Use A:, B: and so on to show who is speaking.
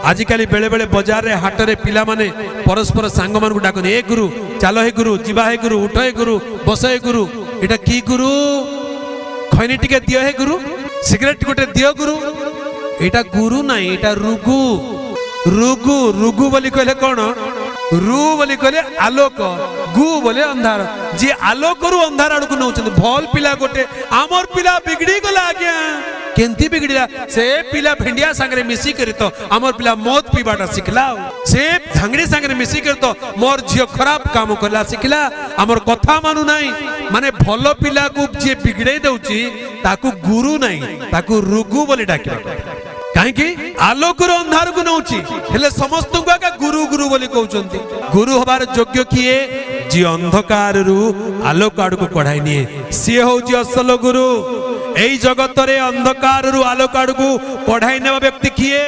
A: आजिकाली बेले बेले बाजार रे हाट रे पिला माने परस्पर सांग मान को डाकन ए गुरु चलो हे गुरु जीवा हे गुरु उठ हे गुरु बस हे गुरु एटा की गुरु खैनी टिके दियो हे गुरु सिगरेट गोटे दियो गुरु एटा गुरु नहीं एटा रुगु रुगु रुगु बोली कहले कौन रु बोली कहले आलोक गु बोले अंधार जी आलोक रु अंधार आड़ को नौचंदी भल पिला गोटे आमर पिला बिगड़ी गला आज्ञा केंती बिगड़िला से पिला भेंडिया सांगरे मिसी करी तो आमर पिला मौत पीबाटा सिखला से झांगड़ी सांगरे मिसी करी तो मोर झियो खराब काम करला सिखला आमर कथा मानु नाही माने भलो पिला को जे बिगड़े दउची ताकू गुरु नाही ताकू रुगु बोली डाकिबा कहीं आलोक अंधार को नौची हेले समस्त को आका गुरु गुरु बोली कहउचंती गुरु हबार योग्य किए जी अंधकार रु आलोक आड़ को कढ़ाई निए सी होउची असल गुरु एई जगत रे अंधकार रु आलोक आड़ को कढ़ाई नेबा व्यक्ति किए।